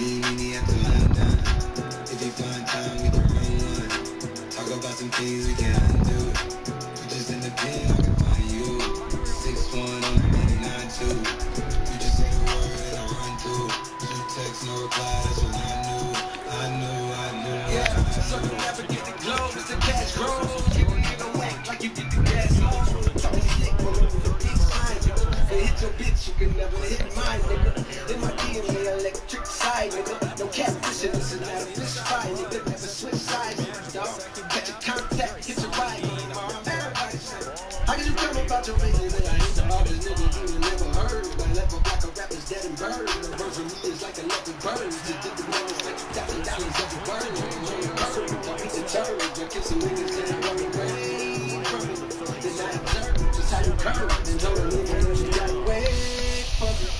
me at the London. If you find time, we can run one. Talk about some things we can't undo. You just in the pen, I can find you. 6'1" on the money, 9'2". You just say the word and I run through. You text, no reply, that's what I knew. Yeah, so you never get the glow, it's the cash roll. Keep a nigga whack like you get the gas low. Talking slick, but with the big sign, nigga. You hit your bitch, you can never hit mine, nigga. In my DNA, electric side, nigga. No catfishing, this is not a fish fry, nigga. Never switch sides, dog. Catch a contact, hit your ride. Everybody say, how can you tell me about your business? And I hit the all these niggas you ain't never heard. I left a block of rappers dead and buried. The version of me is like 11 birds. Just did the numbers like $1,000 every word. Don't be deterred. I kiss some niggas and I'm running away from it. Then I observe just how you curve. Then told a nigga that you got away from it.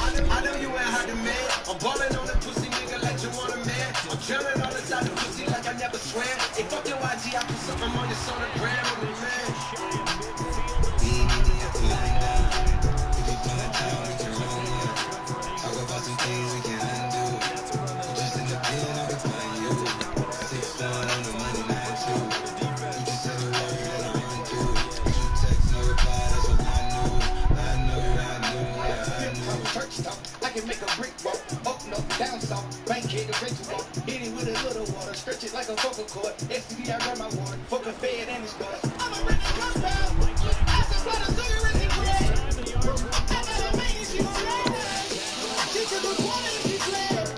I know you ain't hard to man. I'm ballin' on the pussy nigga like you want a man. I'm chillin' on the side of pussy like I never swear. Hey, fuck your YG, I put something on your sonogram with me, man. If you find time, we can run one. Talk about some things we can undo. You just in the pen, I can find you. 6'1" on the money, 9'2". You just say the word and I run through. You text, no reply, that's what I knew. I can make a brick walk, up, no, down south, bank hit the rich walk, hit it with a little water, stretch it like a vocal cord, STD, I grab my ward, fuck a fed and it's bust. I'm a rich compound, I just got a cigarette and bread, I got a man and she gon' ride that, she took a quarter and she fled,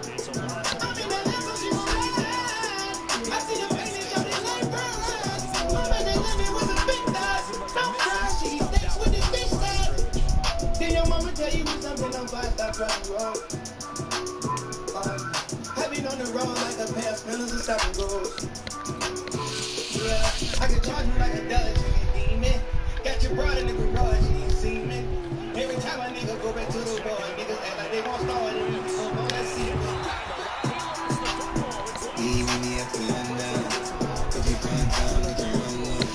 I'm in that level, she gon' ride that, I see the face and shot it like burns, I'm at that limit with a big knife, don't cry, she eat steaks with the fish side, then your mama tell you something, I'm fine, stop trying to roll. I've been on the road like a pair of spinners and stopping goals. Yeah, I can charge you like $1, you ain't demon. Got your brother in the garage, you ain't seen me. Every time a nigga go back to the bar, niggas act like they won't start it. Let's see it. Me at the London. If you find time, we can run one.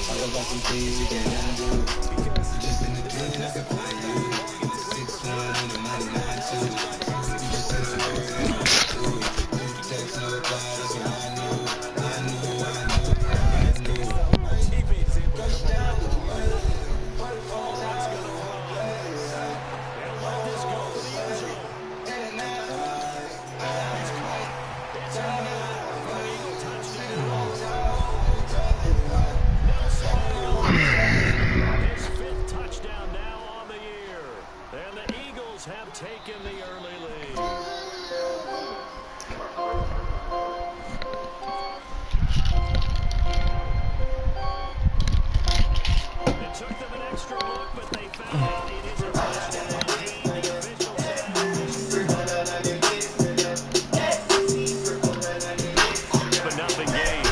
Talk about some things we can undo. You just in the pen, I can find you. 6'1" on the money, 9'2". You just say the word and I run through. You text, no reply, that's what I knew. His fifth touchdown now on the year. And the Eagles have taken the early lead. It took them an extra look, but they found it. It is a touchdown. The official but nothing game.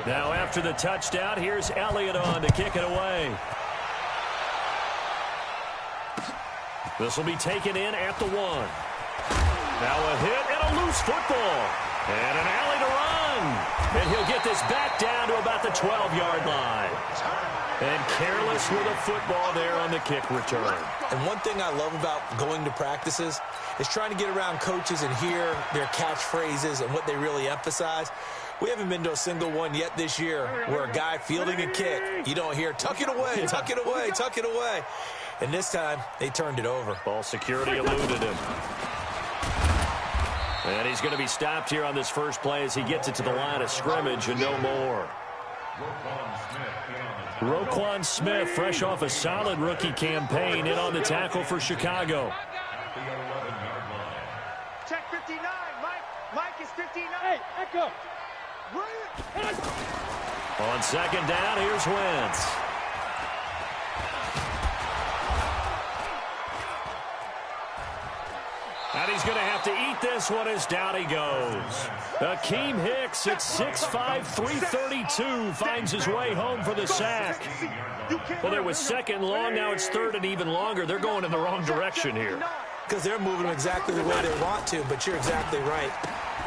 Now after the touchdown, here's Elliott on to kick it away. This will be taken in at the 1. Now a hit and a loose football. And an alley to run. And he'll get this back down to about the 12-yard line. And careless with a football there on the kick return. And one thing I love about going to practices is trying to get around coaches and hear their catchphrases and what they really emphasize. We haven't been to a single one yet this year where a guy fielding a kick, you don't hear, tuck it away, tuck it away, tuck it away. And this time, they turned it over. Ball security eluded him. And he's going to be stopped here on this first play as he gets it to the line of scrimmage and no more. Roquan Smith, fresh off a solid rookie campaign, in on the tackle for Chicago. Check 59, Mike is 59. Hey, Echo. On second down, here's Wentz. And he's going to have to eat this one as down he goes. Akeem Hicks at 6'5", 332 finds his way home for the sack. Well, there was second long, now it's third and even longer. They're going in the wrong direction here. Because they're moving them exactly the way they want to, but you're exactly right.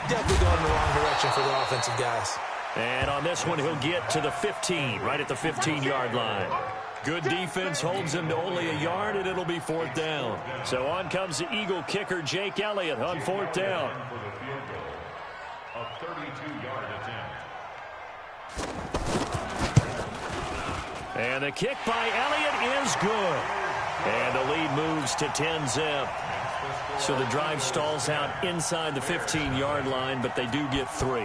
Definitely going in the wrong direction for the offensive guys. And on this one, he'll get to the 15, right at the 15-yard line. Good defense holds him to only a yard, and it'll be 4th down. So on comes the Eagle kicker, Jake Elliott, on 4th down. A 32-yard attempt. And the kick by Elliott is good. And the lead moves to 10-zip. So the drive stalls out inside the 15-yard line, but they do get 3.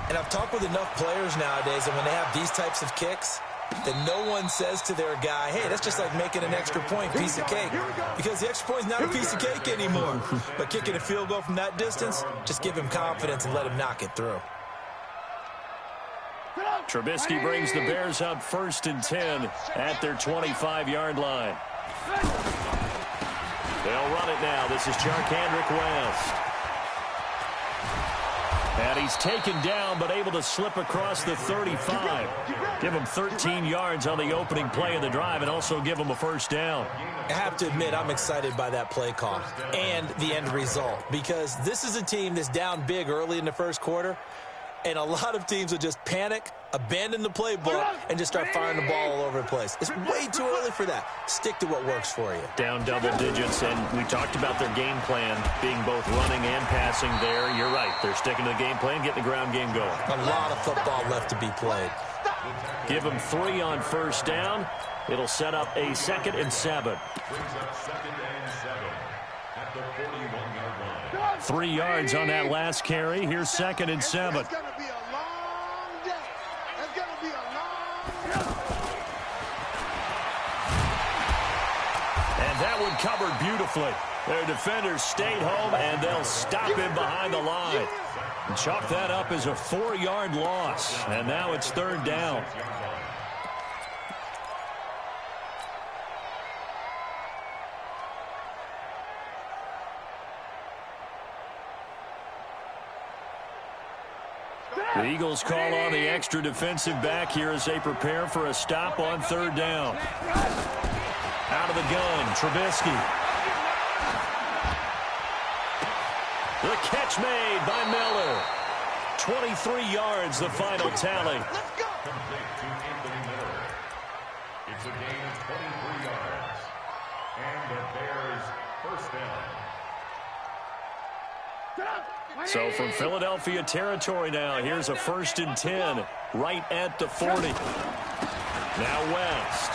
And I've talked with enough players nowadays, and when they have these types of kicks, that no one says to their guy, hey, that's just like making an extra point, piece of cake. Because the extra point is not a piece of cake anymore. But kicking a field goal from that distance, just give him confidence and let him knock it through. Trubisky brings the Bears up 1st and 10 at their 25-yard line. They'll run it now. This is Charkandrick West. And he's taken down, but able to slip across the 35. Give him 13 yards on the opening play of the drive and also give him a 1st down. I have to admit, I'm excited by that play call and the end result, because this is a team that's down big early in the 1st quarter, and a lot of teams will just panic, abandon the playbook, and just start firing the ball all over the place. It's way too early for that. Stick to what works for you. Down double digits, and we talked about their game plan being both running and passing there. You're right. They're sticking to the game plan, getting the ground game going. A lot of football left to be played. Give them 3 on 1st down. It'll set up a 2nd and 7. 3 yards on that last carry. Here's 2nd and 7. It's going to be a long day. It's going to be a long day. And that one covered beautifully. Their defenders stayed home, and they'll stop him behind the line. Chalk that up as a 4-yard loss. And now it's 3rd down. The Eagles call on the extra defensive back here as they prepare for a stop on 3rd down. Out of the gun, Trubisky. The catch made by Miller. 23 yards, the final tally. It's a gain of 23 yards. And the Bears 1st down. So from Philadelphia territory now, here's a 1st and 10 right at the 40. Now West.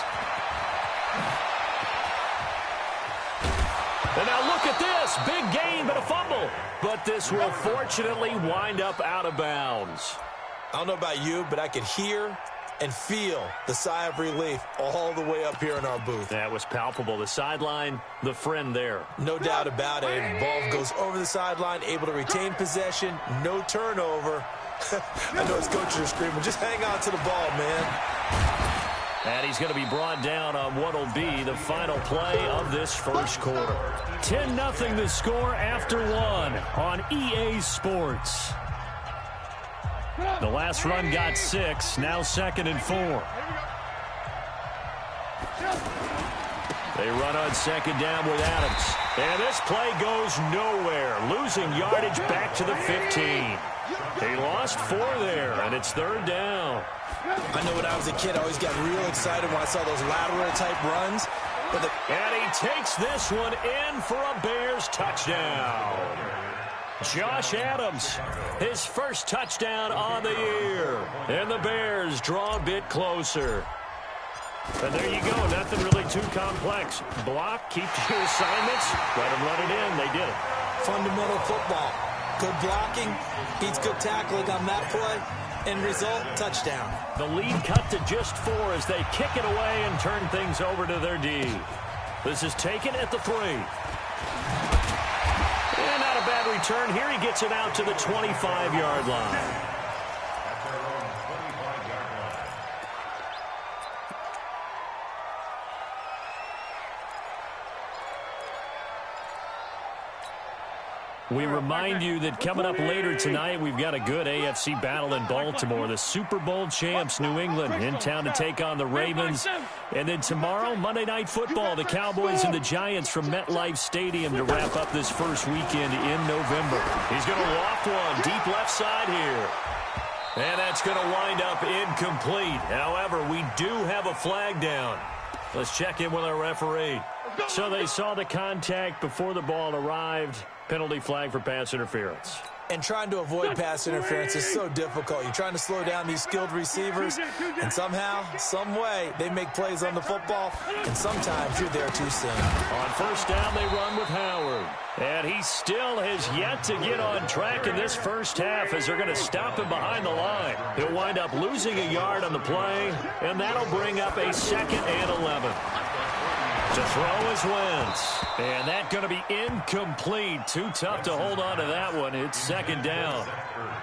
And now look at this. Big gain, but a fumble. But this will fortunately wind up out of bounds. I don't know about you, but I could hear and feel the sigh of relief all the way up here in our booth. That was palpable. The sideline, the friend there. No doubt about it. Ball goes over the sideline, able to retain possession, no turnover. I know his coaches are screaming, just hang on to the ball, man. And he's going to be brought down on what will be the final play of this 1st quarter. 10-0 the score after 1 on EA Sports. The last run got 6, now 2nd and 4. They run on 2nd down with Adams. And this play goes nowhere, losing yardage back to the 15. He lost 4 there, and it's 3rd down. I know when I was a kid, I always got real excited when I saw those lateral-type runs. And he takes this one in for a Bears touchdown. Josh Adams, his 1st touchdown on the year. And the Bears draw a bit closer. And there you go, nothing really too complex. Block, keep your assignments, let them run it in. They did it. Fundamental football. Good blocking, beats good tackling on that play. End result, touchdown. The lead cut to just 4 as they kick it away and turn things over to their D. This is taken at the 3. And not a bad return. Here he gets it out to the 25-yard line. We remind you that coming up later tonight, we've got a good AFC battle in Baltimore. The Super Bowl champs, New England, in town to take on the Ravens. And then tomorrow, Monday Night Football, the Cowboys and the Giants from MetLife Stadium to wrap up this first weekend in November. He's going to loft one deep left side here. And that's going to wind up incomplete. However, we do have a flag down. Let's check in with our referee. So they saw the contact before the ball arrived. Penalty flag for pass interference. And trying to avoid pass interference is so difficult. You're trying to slow down these skilled receivers, and somehow, some way, they make plays on the football, and sometimes you're there too soon. On first down, they run with Howard. And he still has yet to get on track in this first half as they're going to stop him behind the line. He'll wind up losing a yard on the play, and that'll bring up a 2nd and 11. To throw is Wentz. And that's going to be incomplete. Too tough to hold on to that one. It's 2nd down.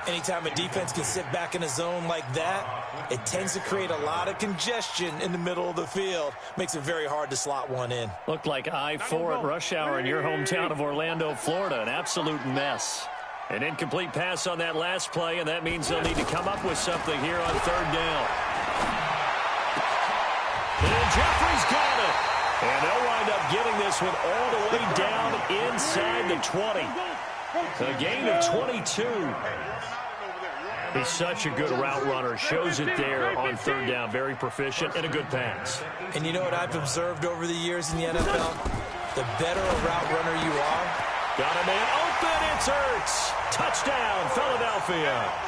Anytime a defense can sit back in a zone like that, it tends to create a lot of congestion in the middle of the field. Makes it very hard to slot one in. Looked like I-4 at rush hour in your hometown of Orlando, Florida. An absolute mess. An incomplete pass on that last play, and that means they'll need to come up with something here on 3rd down. And Jeffrey's got it. And they'll wind up getting this one all the way down inside the 20. A gain of 22. He's such a good route runner. Shows it there on 3rd down. Very proficient and a good pass. And you know what I've observed over the years in the NFL? The better a route runner you are. Got a man open. It's Ertz. Touchdown, Philadelphia.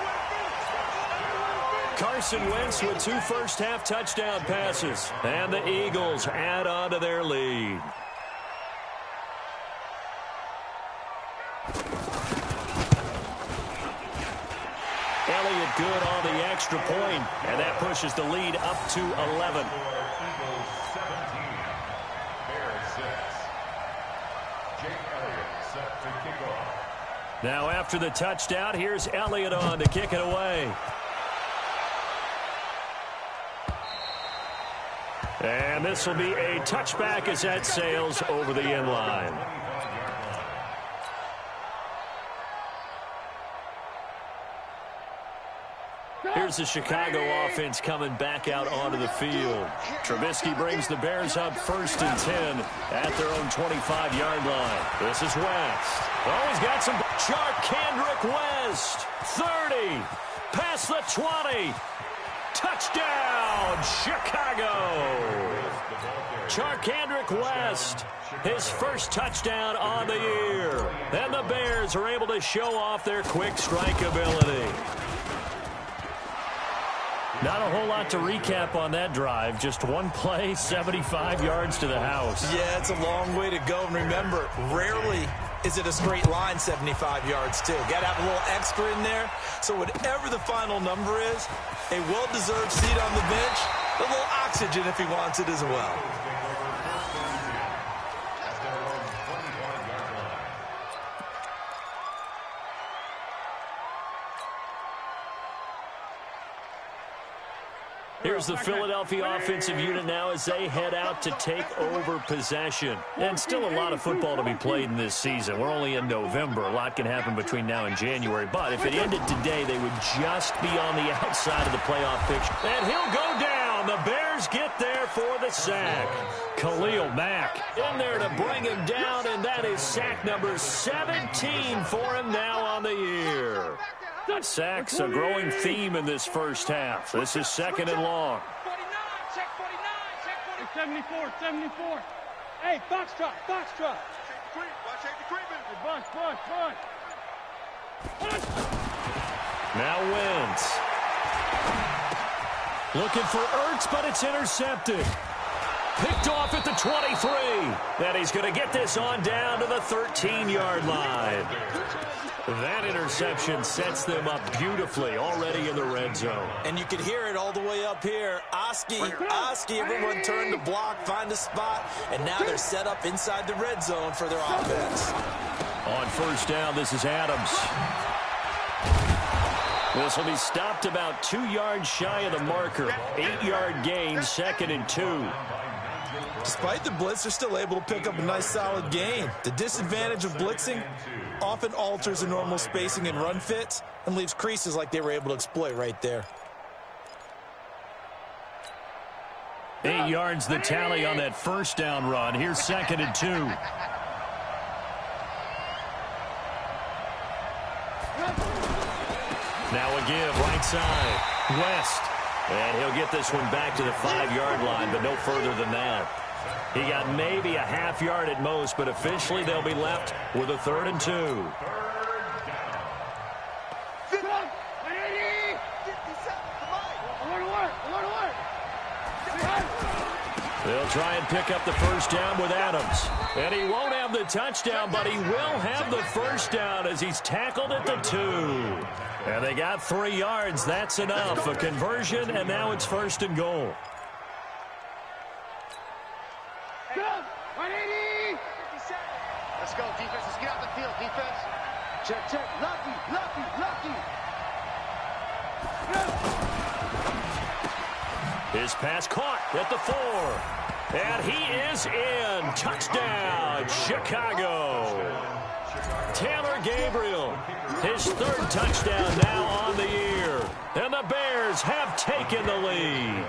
Carson Wentz with 2 first-half touchdown passes. And the Eagles add on to their lead. Elliott good on the extra point, and that pushes the lead up to 11. Eagles 17, Bears 6. Jake Elliott set to kick off. Now after the touchdown, here's Elliott on to kick it away. And this will be a touchback as that sails over the end line. Here's the Chicago offense coming back out onto the field. Trubisky brings the Bears up 1st and 10 at their own 25-yard line. This is West. Oh, he's got some. Kendrick West. 30. Past the 20. Touchdown, Chicago. Kendrick West, his first touchdown on the year. And the Bears are able to show off their quick strike ability. Not a whole lot to recap on that drive. Just one play, 75 yards to the house. Yeah, it's a long way to go. And remember, rarely is it a straight line 75 yards, too. Got to have a little extra in there. So whatever the final number is, a well-deserved seat on the bench, a little oxygen if he wants it as well. Here's the Philadelphia offensive unit now as they head out to take over possession. And still a lot of football to be played in this season. We're only in November. A lot can happen between now and January. But if it ended today, they would just be on the outside of the playoff picture. And he'll go down. The Bears get there for the sack. Khalil Mack in there to bring him down, and that is sack number 17 for him now on the year. Sacks a growing theme in this first half. This is 2nd and long. 49, check 49, check 74, 74. Hey, Foxtrot. Watch the treatment. Bunch. Now Wentz. Looking for Ertz, but it's intercepted. Picked off at the 23. Then he's going to get this on down to the 13-yard line. That interception sets them up beautifully already in the red zone. And you can hear it all the way up here. Oski, everyone turned to block, find a spot, and now they're set up inside the red zone for their offense. On first down, this is Adams. This will be stopped about 2 yards shy of the marker. 8-yard gain, 2nd and 2. Despite the blitz, they're still able to pick up a nice solid gain. The disadvantage of blitzing often alters the normal spacing and run fits and leaves creases like they were able to exploit right there. 8 yards the tally on that first down run. Here's 2nd and 2. Now a give right side. West And he'll get this one back to the 5-yard line, but no further than that. He got maybe a half yard at most, but officially they'll be left with a 3rd and 2. They'll try and pick up the first down with Adams. And he won't have the touchdown, but he will have the first down as he's tackled at the 2. And they got 3 yards. That's enough. A conversion, and now it's 1st and goal. Let's go, defense. Let's get out the field, defense. Check, check. Lucky. His pass caught at the 4. And he is in. Touchdown, Chicago. Taylor Gabriel, his 3rd touchdown now on the year. And the Bears have taken the lead.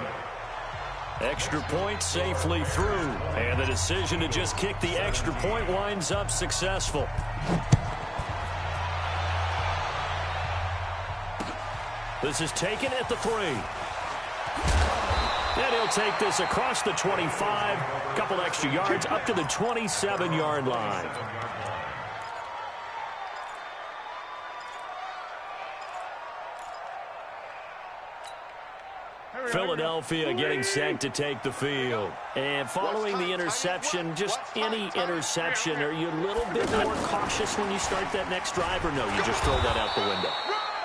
Extra point safely through. And the decision to just kick the extra point winds up successful. This is taken at the 3. And he'll take this across the 25. A couple extra yards up to the 27-yard line. Philadelphia getting set to take the field. And following the interception, just any interception, are you a little bit more cautious when you start that next drive, or no, you just throw that out the window?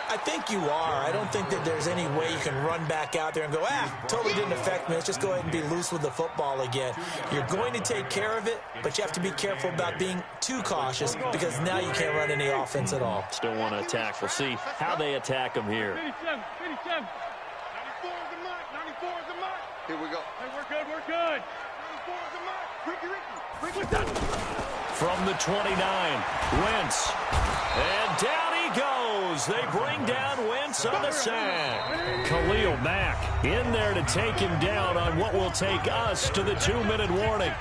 I think you are. I don't think that there's any way you can run back out there and go, totally didn't affect me. Let's just go ahead and be loose with the football again. You're going to take care of it, but you have to be careful about being too cautious because now you can't run any offense at all. Still want to attack. We'll see how they attack them here. 57. 94 is the mark. 94 is the mark. Here we go. Hey, we're good. 94 is the mark. Ricky. From the 29, Wentz. And down he goes. They bring down Wentz on the sack. Khalil Mack in there to take him down on what will take us to the 2-minute warning.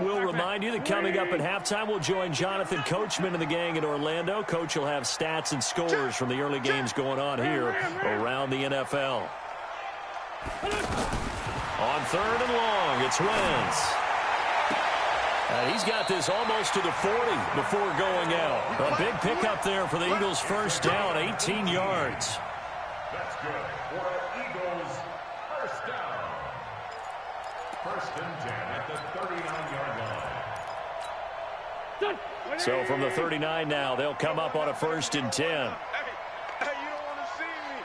We'll remind you that coming up at halftime, we'll join Jonathan Coachman and the gang in Orlando. Coach will have stats and scores from the early games going on here around the NFL. On 3rd and long, it's Wentz. He's got this almost to the 40 before going out. A big pickup there for the Eagles' first down, 18 yards. That's good for Eagles first down. 1st and 10 at the 39-yard line. So from the 39 now, they'll come up on a 1st and 10. Hey, you don't want to see me.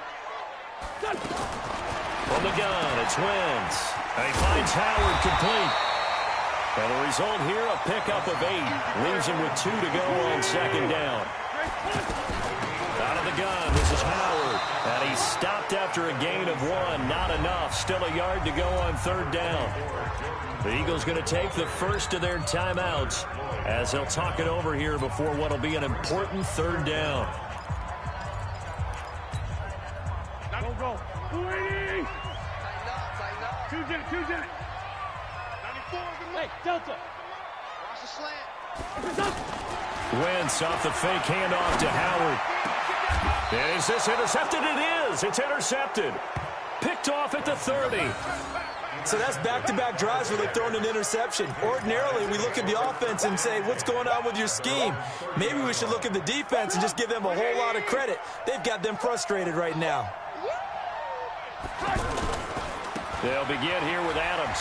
From the gun, it's Wentz. And he finds Howard complete. And the result here, a pickup of 8. Leaves him with 2 to go on 2nd down. Out of the gun, this is Howard. And he stopped after a gain of 1. Not enough. Still a yard to go on 3rd down. The Eagles going to take the first of their timeouts as they'll talk it over here before what will be an important 3rd down. Go. 280. Two jet. 94 is the mark. Hey, Delta. Watch the slant. Wentz off the fake handoff to Howard. And is this intercepted? It is. It's intercepted. Picked off at the 30. So that's back-to-back drives where they're throwing an interception. Ordinarily, we look at the offense and say, what's going on with your scheme? Maybe we should look at the defense and just give them a whole lot of credit. They've got them frustrated right now. They'll begin here with Adams.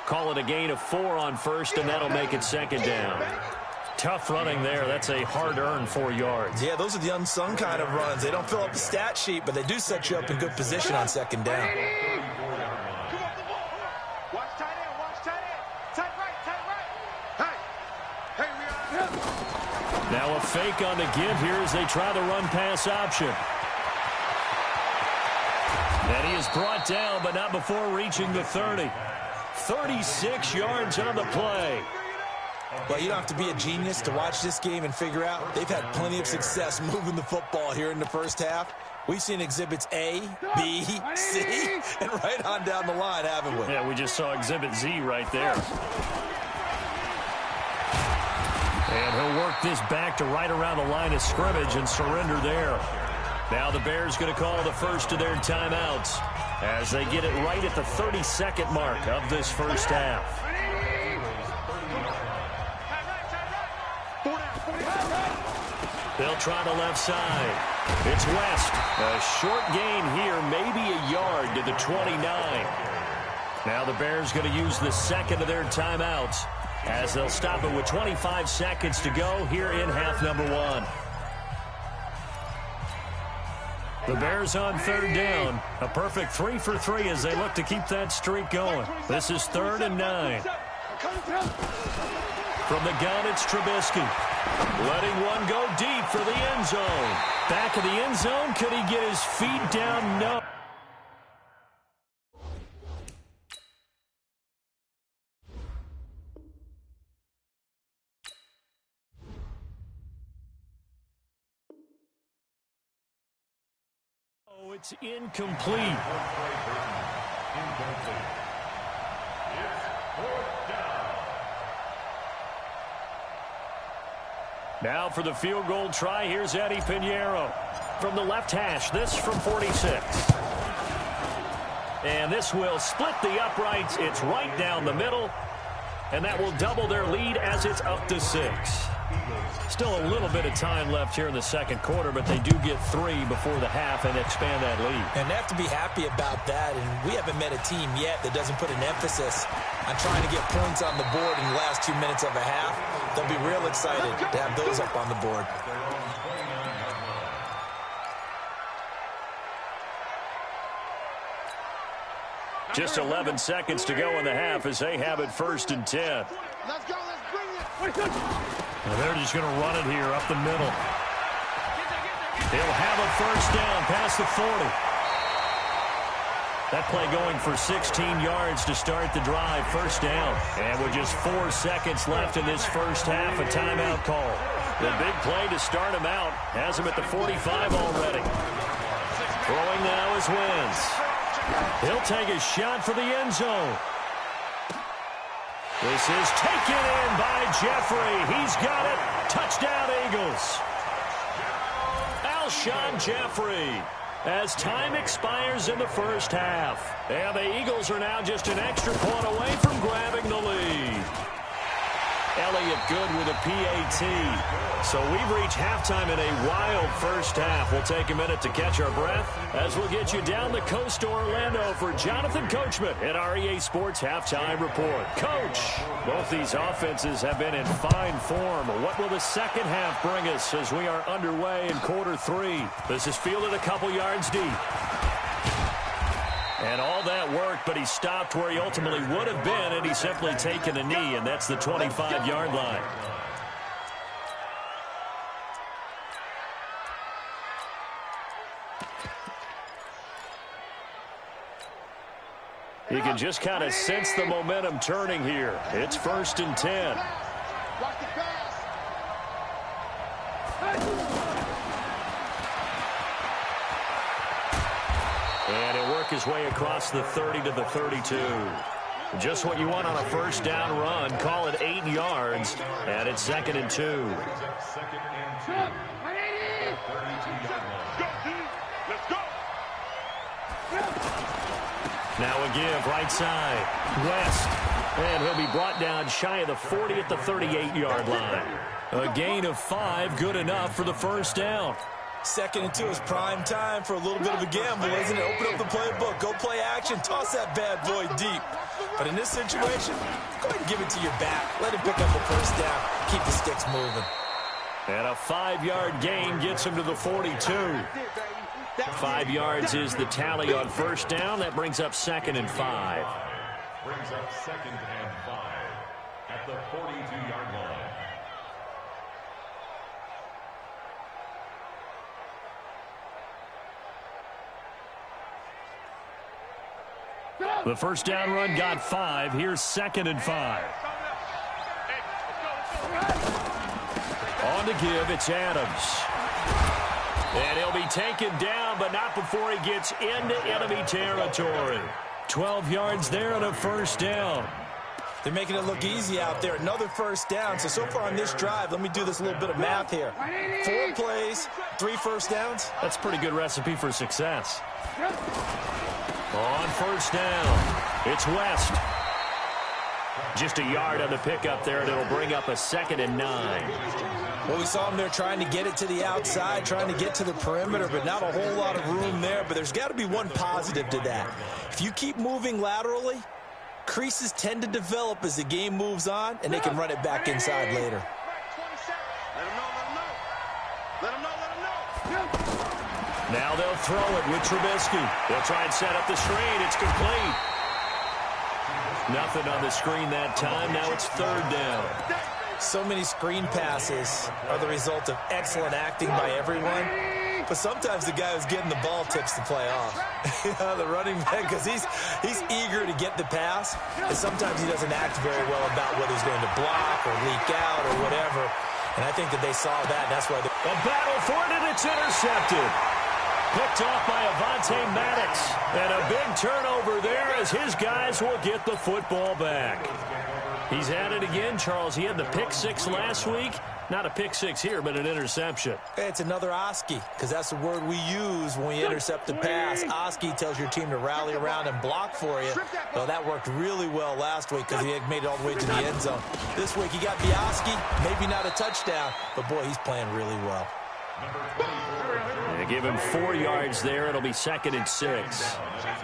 Call it a gain of 4 on 1st, and that'll make it 2nd down. Tough running there. That's a hard-earned 4 yards. Yeah, those are the unsung kind of runs. They don't fill up the stat sheet, but they do set you up in good position on second down. Come on, the ball. Watch tight end, watch tight end. Tight right. Hey, we are him. Now a fake on the give here as they try the run-pass option. And he is brought down, but not before reaching the 30. 36 yards on the play. Well, you don't have to be a genius to watch this game and figure out they've had plenty of success moving the football here in the first half. We've seen exhibits A, B, C, and right on down the line, haven't we? Yeah, we just saw exhibit Z right there. And he'll work this back to right around the line of scrimmage and surrender there. Now the Bears going to call the first of their timeouts as they get it right at the 32nd mark of this first half. They'll try the left side. It's West. A short gain here, maybe a yard to the 29. Now the Bears going to use the second of their timeouts as they'll stop it with 25 seconds to go here in half number 1. The Bears on third down. A perfect 3 for 3 as they look to keep that streak going. This is 3rd and 9. From the gun, it's Trubisky. Letting one go deep for the end zone. Back of the end zone. Could he get his feet down? No. Oh, it's incomplete. Now for the field goal try, here's Eddie Pinheiro. From the left hash, this from 46. And this will split the uprights. It's right down the middle. And that will double their lead as it's up to 6. Still a little bit of time left here in the second quarter, but they do get 3 before the half and expand that lead. And they have to be happy about that. And we haven't met a team yet that doesn't put an emphasis on trying to get points on the board in the last 2 minutes of a half. They'll be real excited to have those up on the board. Just 11 seconds to go in the half as they have it 1st and 10. Let's go, let's bring it. Well, they're just going to run it here up the middle. He'll have a first down past the 40. That play going for 16 yards to start the drive. First down. And with just 4 seconds left in this first half, a timeout call. The big play to start him out has him at the 45 already. Throwing now is Wentz. He'll take a shot for the end zone. This is taken in by Jeffrey. He's got it. Touchdown, Eagles. Alshon Jeffrey. As time expires in the first half. And the Eagles are now just an extra point away from grabbing the lead. Elliott good with a PAT. So we've reached halftime in a wild first half. We'll take a minute to catch our breath as we'll get you down the coast to Orlando for Jonathan Coachman at our EA Sports Halftime Report. Coach, both these offenses have been in fine form. What will the second half bring us as we are underway in quarter 3? This is fielded a couple yards deep. And all that worked, but he stopped where he ultimately would have been, and he's simply taken a knee, and that's the 25-yard line. You can just kind of sense the momentum turning here. It's 1st and 10. And he'll work his way across the 30 to the 32. Just what you want on a first down run. Call it 8 yards, and it's 2nd and 2. Now a give, right side. West. And he'll be brought down shy of the 40 at the 38-yard line. A gain of 5, good enough for the first down. 2nd and 2 is prime time for a little bit of a gamble, isn't it? Open up the playbook, go play action, toss that bad boy deep. But in this situation, go ahead and give it to your back. Let him pick up the first down. Keep the sticks moving. And a 5-yard gain gets him to the 42. 5 yards is the tally on first down. That brings up 2nd and 5. Brings up 2nd and 5 at the 42-yard line. The first down run got 5. Here's 2nd and 5. On to give, it's Adams. And he'll be taken down, but not before he gets into enemy territory. 12 yards there on a first down. They're making it look easy out there. Another first down. So far on this drive, let me do this little bit of math here. 4 plays, 3 first downs. That's a pretty good recipe for success. On first down, it's West. Just a yard on the pickup there, and it'll bring up a 2nd and 9. Well, we saw him there trying to get it to the outside, trying to get to the perimeter, but not a whole lot of room there. But there's got to be one positive to that. If you keep moving laterally, creases tend to develop as the game moves on, and they can run it back inside later. Now they'll throw it with Trubisky. They'll try and set up the screen. It's complete. Nothing on the screen that time. Now it's 3rd down. So many screen passes are the result of excellent acting by everyone. But sometimes the guy who's getting the ball tips the play off. The running back, because he's eager to get the pass. And sometimes he doesn't act very well about whether he's going to block or leak out or whatever. And I think that they saw that. And that's why the battle for it, and it's intercepted. Picked off by Avonte Maddox. And a big turnover there as his guys will get the football back. He's had it again, Charles. He had the pick 6 last week. Not a pick 6 here, but an interception. It's another Oski, because that's the word we use when we intercept the pass. Oski tells your team to rally around and block for you. Well, that worked really well last week because he had made it all the way to the end zone. This week he got the Oski, maybe not a touchdown, but boy, he's playing really well. They give him 4 yards there. It'll be 2nd and 6.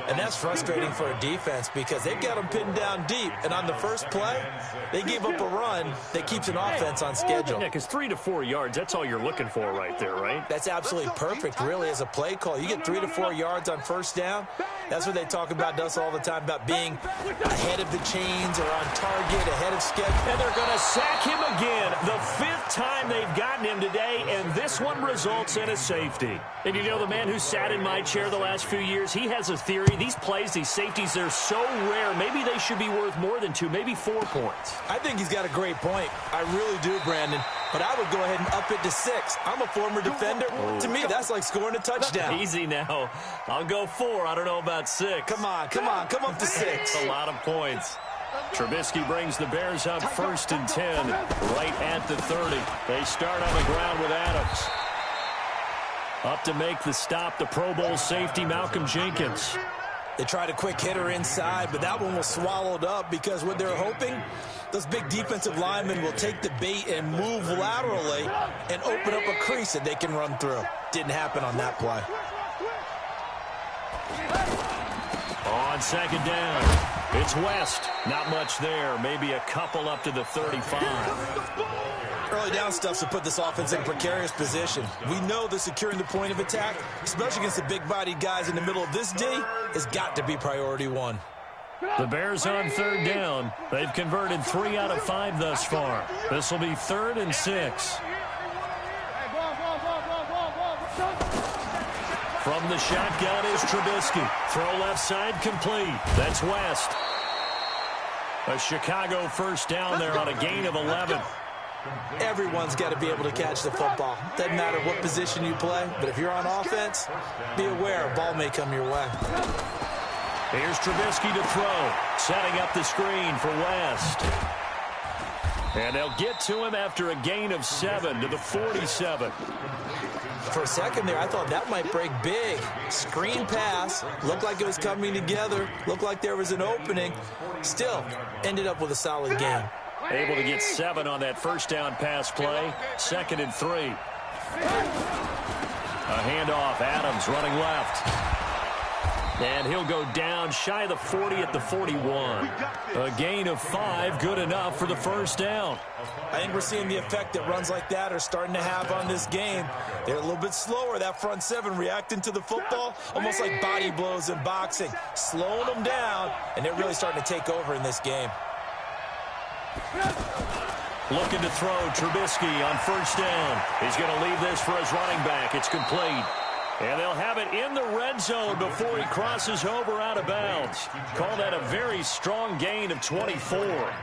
And that's frustrating for a defense because they've got them pinned down deep. And on the first play, they gave up a run that keeps an offense on schedule. Yeah, because 3 to 4 yards, that's all you're looking for right there, right? That's absolutely perfect, really, as a play call. You get 3 to 4 yards on first down. That's what they talk about us all the time, about being ahead of the chains or on target, ahead of schedule. And they're going to sack him again. The 5th time they've gotten him today, and this one results in a safety. And you know, the man who sat in my chair the last few years, he has a theory. These plays, these safeties, they're so rare. Maybe they should be worth more than 2, maybe 4 points. I think he's got a great point. I really do, Brandon. But I would go ahead and up it to 6. I'm a former defender. Oh. To me, that's like scoring a touchdown. Easy now. I'll go 4. I don't know about 6. Come on. Come up to 6. A lot of points. Trubisky brings the Bears up 1st and 10, right at the 30. They start on the ground with Adams. Up to make the stop, the Pro Bowl safety, Malcolm Jenkins. They tried a quick hitter inside, but that one was swallowed up because what they're hoping, those big defensive linemen will take the bait and move laterally and open up a crease that they can run through. Didn't happen on that play. On 2nd down, it's West. Not much there, maybe a couple up to the 35. Early down stuff to put this offense in a precarious position. We know that securing the point of attack, especially against the big-bodied guys in the middle of this D, has got to be priority 1. The Bears on 3rd down. They've converted 3 out of 5 thus far. This will be 3rd and 6. From the shotgun is Trubisky. Throw left side complete. That's West. A Chicago first down there on a gain of 11. Everyone's got to be able to catch the football. Doesn't matter what position you play, but if you're on offense, be aware a ball may come your way. Here's Trubisky to throw, setting up the screen for West. And they'll get to him after a gain of 7 to the 47. For a second there, I thought that might break big. Screen pass, looked like it was coming together, looked like there was an opening. Still, ended up with a solid game. Able to get 7 on that first down pass play. 2nd and 3. A handoff. Adams running left. And he'll go down shy of the 40 at the 41. A gain of 5, good enough for the first down. I think we're seeing the effect that runs like that are starting to have on this game. They're a little bit slower, that front seven, reacting to the football, almost like body blows in boxing, slowing them down, and they're really starting to take over in this game. Looking to throw, Trubisky on first down. He's going to leave this for his running back. It's complete. And they'll have it in the red zone before he crosses over out of bounds. Call that a very strong gain of 24.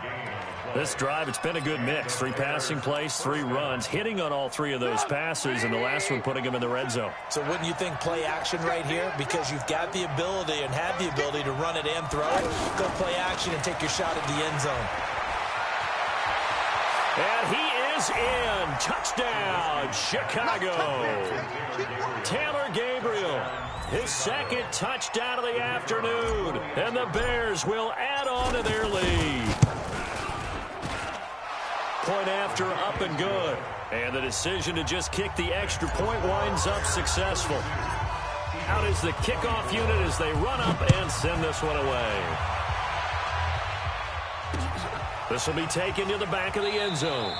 This drive, it's been a good mix. 3 passing plays, 3 runs, hitting on all 3 of those passes, and the last one putting him in the red zone. So wouldn't you think play action right here? Because you've got the ability and have the ability to run it and throw it. Go play action and take your shot at the end zone. And he is in. Touchdown, Chicago. Taylor Gabriel, his second touchdown of the afternoon. And the Bears will add on to their lead. Point after, up and good. And the decision to just kick the extra point winds up successful. Out is the kickoff unit as they run up and send this one away. This will be taken to the back of the end zone.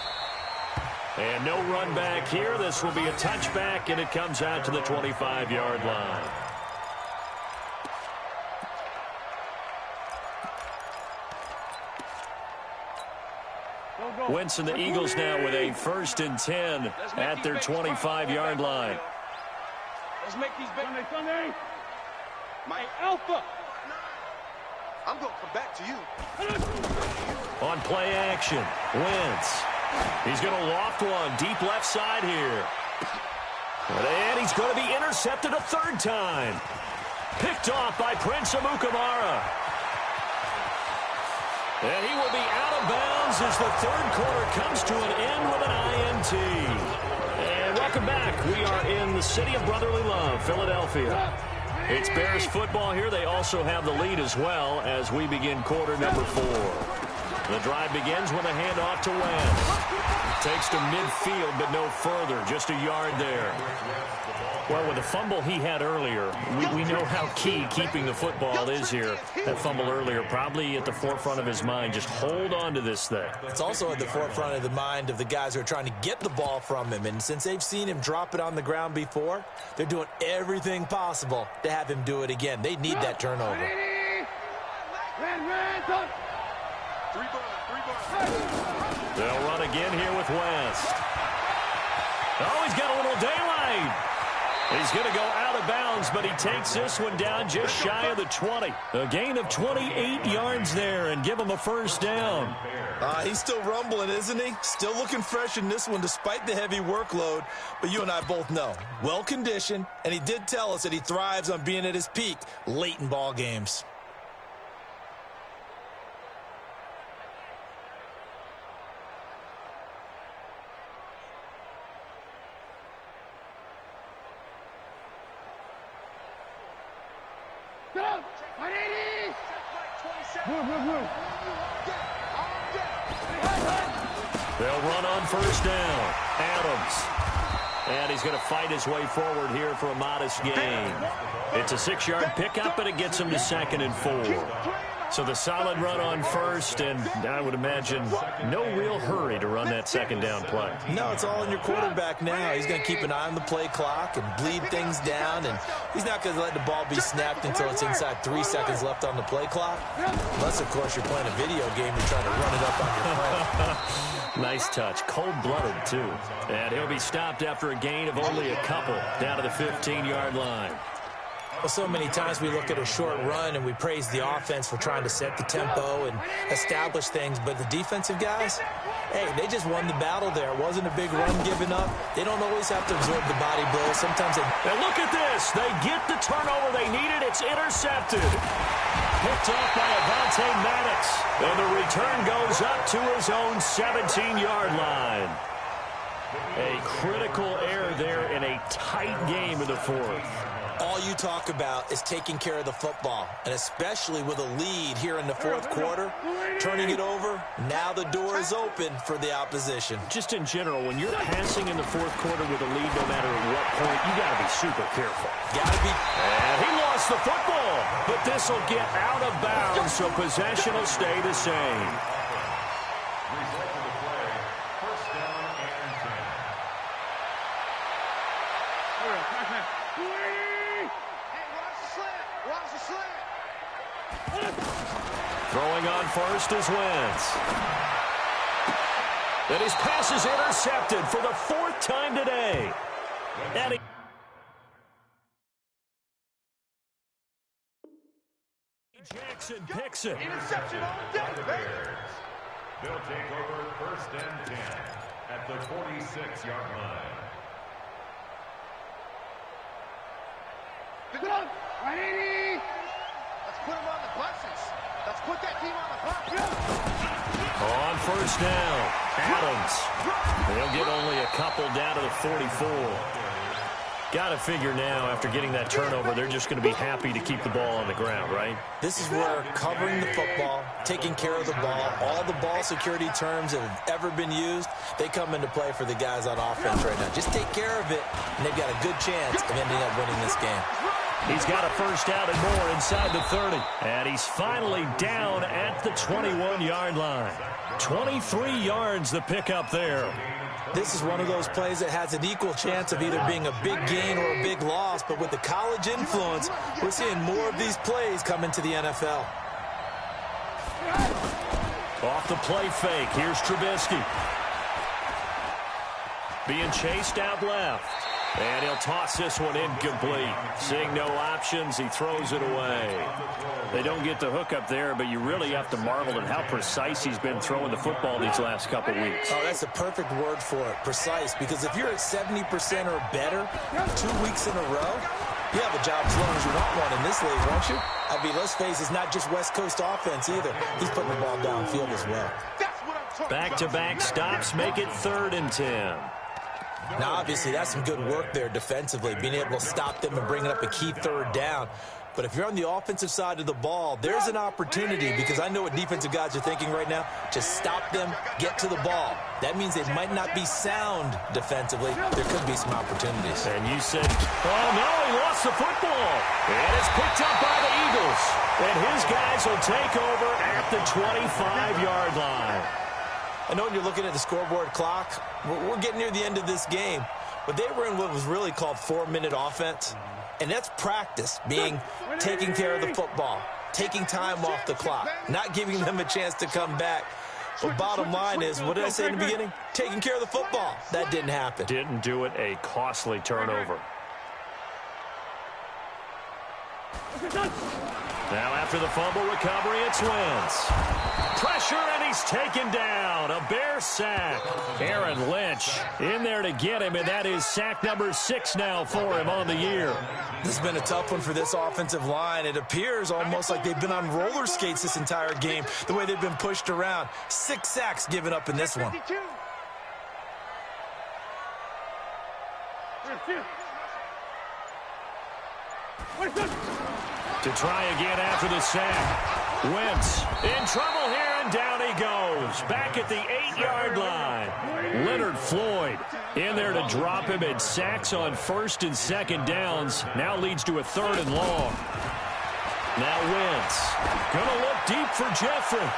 And no run back here. This will be a touchback, and it comes out to the 25-yard line. Wentz and the Eagles now with a 1st and 10 at their 25-yard line. Let's make these big Sunday. My alpha. I'm going to come back to you. On play action, Wentz. He's going to loft one deep left side here. And he's going to be intercepted a 3rd time. Picked off by Prince Amukamara. And he will be out of bounds as the 3rd quarter comes to an end with an INT. And welcome back. We are in the city of brotherly love, Philadelphia. It's Bears football here. They also have the lead as well as we begin quarter number 4. The drive begins with a handoff to Wentz. Takes to midfield, but no further. Just a yard there. Well, with the fumble he had earlier, we know how key keeping the football is here. That fumble earlier probably at the forefront of his mind. Just hold on to this thing. It's also at the forefront of the mind of the guys who are trying to get the ball from him. And since they've seen him drop it on the ground before, they're doing everything possible to have him do it again. They need that turnover. They'll run again here with West. Oh, he's got a little daylight. He's going to go out of bounds, but he takes this one down just shy of the 20. A gain of 28 yards there and give him a 1st down. He's still rumbling, isn't he? Still looking fresh in this one despite the heavy workload. But you and I both know, well-conditioned, and he did tell us that he thrives on being at his peak late in ball games. They'll run on 1st down. Adams. And he's going to fight his way forward here for a modest gain. It's a 6-yard pickup, and it gets him to 2nd and 4. So the solid run on 1st, and I would imagine no real hurry to run that 2nd down play. No, it's all in your quarterback now. He's going to keep an eye on the play clock and bleed things down, and he's not going to let the ball be snapped until it's inside 3 seconds left on the play clock. Unless, of course, you're playing a video game and trying to run it up on your friend. Nice touch. Cold-blooded, too. And he'll be stopped after a gain of only a couple down to the 15-yard line. Well, so many times we look at a short run and we praise the offense for trying to set the tempo and establish things, but the defensive guys, hey, they just won the battle there. It wasn't a big run given up. They don't always have to absorb the body blows. Sometimes they... And look at this. They get the turnover they needed. It's intercepted. Picked off by Avonte Maddox. And the return goes up to his own 17-yard line. A critical error there in a tight game in the 4th. All you talk about is taking care of the football, and especially with a lead here in the 4th quarter, turning it over, now the door is open for the opposition. Just in general, when you're passing in the 4th quarter with a lead, no matter at what point, you got to be super careful. Got to be. And he lost lost the football, but this will get out of bounds, so possession will stay the same. Result of the play, first down and 10. Hey, watch the slant. Watch the slant. Throwing on first is Wentz. And his pass is intercepted for the 4th time today. And Jackson picks it. Interception on the day, baby. They'll take over first and 10 at the 46-yard line. Good luck, Rainey. Let's put him on the buses. Let's put that team on the bus. On first down, Adams. They'll get only a couple down to the 44. Got to figure now, after getting that turnover, they're just going to be happy to keep the ball on the ground, right? This is where covering the football, taking care of the ball, all the ball security terms that have ever been used, they come into play for the guys on offense right now. Just take care of it, and they've got a good chance of ending up winning this game. He's got a first down and more inside the 30. And he's finally down at the 21-yard line. 23 yards the pickup there. This is one of those plays that has an equal chance of either being a big gain or a big loss, but with the college influence, we're seeing more of these plays come into the NFL. Off the play fake, here's Trubisky. Being chased out left. And he'll toss this one incomplete. Seeing no options, he throws it away. They don't get the hook up there, but you really have to marvel at how precise he's been throwing the football these last couple weeks. Oh, that's a perfect word for it, precise, because if you're at 70% or better 2 weeks in a row, you have a job as long as you want one in this league, won't you? I mean, let's face it, it's not just West Coast offense either. He's putting the ball downfield as well. Back-to-back stops make it 3rd and 10. Now, obviously, that's some good work there defensively, being able to stop them and bringing up a key 3rd down. But if you're on the offensive side of the ball, there's an opportunity, because I know what defensive guys are thinking right now. Just stop them, get to the ball. That means they might not be sound defensively. There could be some opportunities. And you said, oh, no, he lost the football. And it's picked up by the Eagles. And his guys will take over at the 25-yard line. I know when you're looking at the scoreboard clock, we're getting near the end of this game, but they were in what was really called 4-minute offense, and that's practice, being taking care of the football, taking time off the clock, not giving them a chance to come back. But bottom line is, what did I say in the beginning? Taking care of the football. That didn't happen. Didn't do it, a costly turnover. Now after the fumble recovery, it's Wentz. Pressure, and he's taken down. A Bear sack. Aaron Lynch in there to get him, and that is sack number 6 now for him on the year. This has been a tough one for this offensive line. It appears almost like they've been on roller skates this entire game, the way they've been pushed around. 6 sacks given up in this one. To try again after the sack. Wentz in trouble here, and down he goes. Back at the 8-yard line. Leonard Floyd in there to drop him, and sacks on 1st and 2nd downs. Now leads to a 3rd and long. Now Wentz gonna look deep for Jeffrey.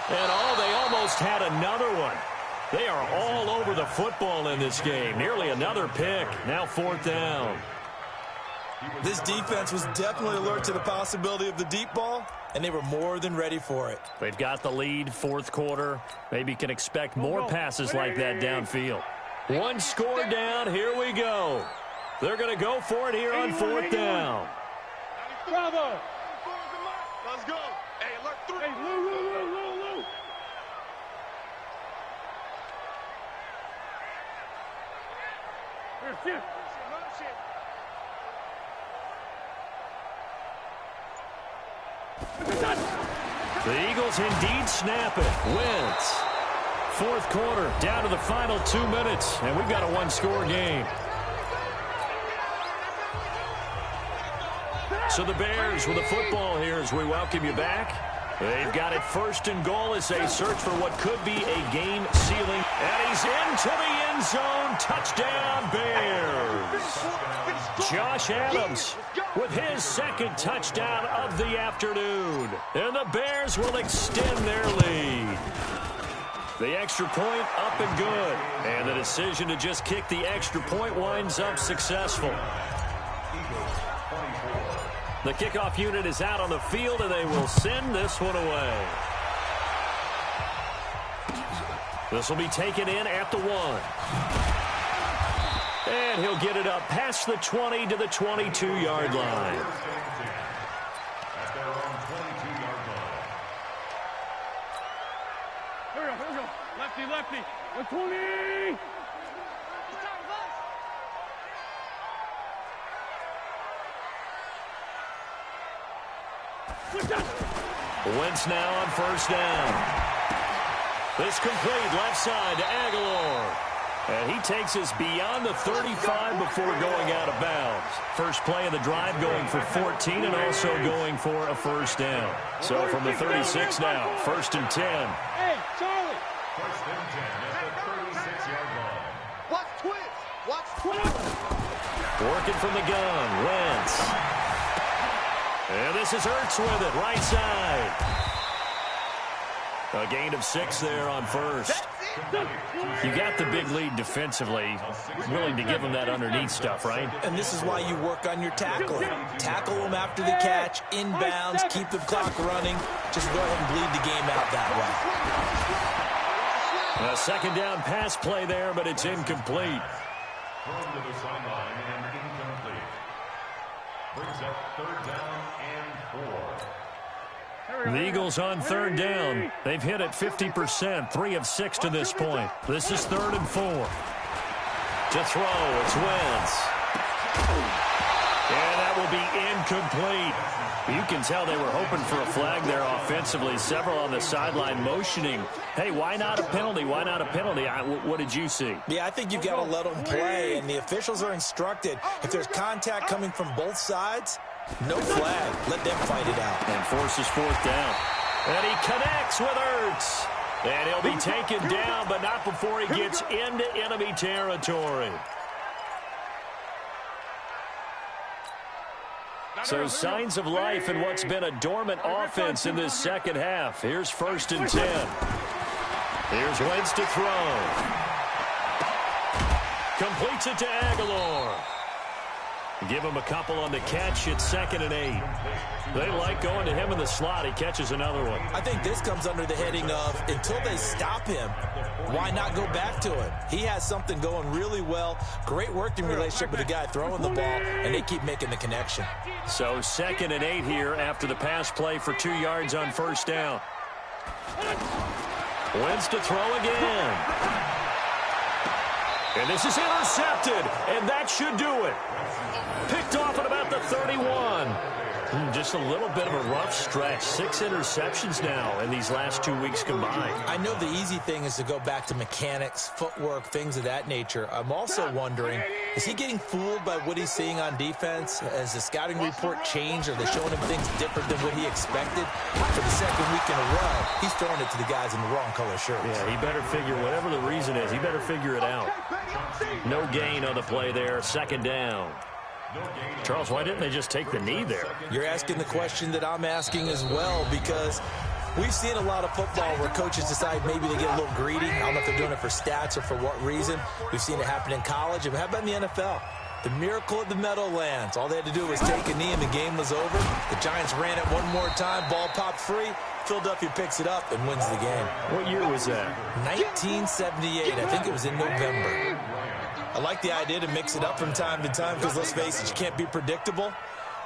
And they almost had another one. They are all over the football in this game. Nearly another pick. Now 4th down. This defense was definitely alert to the possibility of the deep ball, and they were more than ready for it. They've got the lead, 4th quarter. Maybe can expect more passes like that downfield. 1 score down. Here we go. They're going to go for it here on 4th down. Bravo. Let's go. Hey, look through. Hey, Lou. Here's shift. The Eagles indeed snap it. Wentz. 4th quarter, down to the final 2 minutes, and we've got a 1-score game. So the Bears with the football here as we welcome you back. They've got it 1st and goal as they search for what could be a game-sealing. And he's into the end zone. Touchdown, Bears. Josh Adams with his second touchdown of the afternoon. And the Bears will extend their lead. The extra point up and good. And the decision to just kick the extra point winds up successful. The kickoff unit is out on the field, and they will send this one away. This will be taken in at the 1. And he'll get it up past the 20 to the 22-yard line. At their own 22-yard line. Here we go. Lefty, lefty. 120. Wentz now on first down. This complete left side to Aguilar. And he takes us beyond the 35 before going out of bounds. First play of the drive going for 14 and also going for a first down. So from the 36 now, first and 10. Hey, Charlie. First and 10 at the 36-yard line. Watch twins. Watch twins. Working from the gun, Wentz. And this is Ertz with it, right side. A gain of 6 there on first. You got the big lead defensively, willing to give them that underneath stuff, right? And this is why you work on your tackling. Tackle them after the catch, inbounds, keep the clock running. Just go ahead and bleed the game out that way. A second down pass play there, but it's incomplete. Thrown to the sideline and incomplete. Brings up third down and 4. The Eagles on third down. They've hit it 50%, 3 of 6 to this point. This is 3rd and 4. To throw, it's Wentz. And that will be incomplete. You can tell they were hoping for a flag there offensively. Several on the sideline motioning. Hey, why not a penalty? Why not a penalty? What did you see? Yeah, I think you've got to let them play, and the officials are instructed. If there's contact coming from both sides, no flag. Let them fight it out. And forces 4th down. And he connects with Ertz. And he'll be taken down, but not before he gets into enemy territory. So signs of life in what's been a dormant offense in this second half. Here's 1st and 10. Here's Wentz to throw. Completes it to Aguilar. Give him a couple on the catch. It's 2nd and 8. They like going to him in the slot. He catches another one. I think this comes under the heading of until they stop him, why not go back to it? He has something going really well. Great working relationship with the guy throwing the ball, and they keep making the connection. So 2nd and 8 here after the pass play for 2 yards on first down. Wentz to throw again. And this is intercepted, and that should do it. Picked off at about the 31. Just a little bit of a rough stretch. 6 interceptions now in these last 2 weeks combined. I know the easy thing is to go back to mechanics, footwork, things of that nature. I'm also wondering, is he getting fooled by what he's seeing on defense? Has the scouting report changed? Are they showing him things different than what he expected? For the second week in a row, he's throwing it to the guys in the wrong color shirts. Yeah, he better figure, whatever the reason is, he better figure it out. No gain on the play there, 2nd down. Charles, why didn't they just take the knee there? You're asking the question that I'm asking as well, because we've seen a lot of football where coaches decide maybe they get a little greedy. I don't know if they're doing it for stats or for what reason. We've seen it happen in college. And how about in the NFL? The miracle of the Meadowlands. All they had to do was take a knee and the game was over. The Giants ran it one more time. Ball popped free. Philadelphia picks it up and wins the game. What year was that? 1978. I think it was in November. I like the idea to mix it up from time to time because, let's face it, you can't be predictable.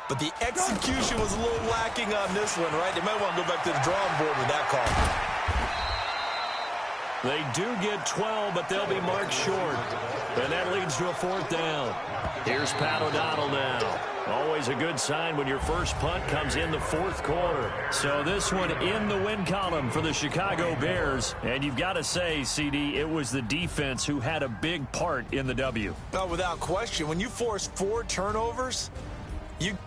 But the execution was a little lacking on this one, right? They might want to go back to the drawing board with that call. They do get 12, but they'll be marked short. And that leads to a 4th down. Here's Pat O'Donnell now. Always a good sign when your first punt comes in the 4th quarter. So this one in the win column for the Chicago Bears. And you've got to say, CD, it was the defense who had a big part in the W. Oh, without question. When you force 4 turnovers, you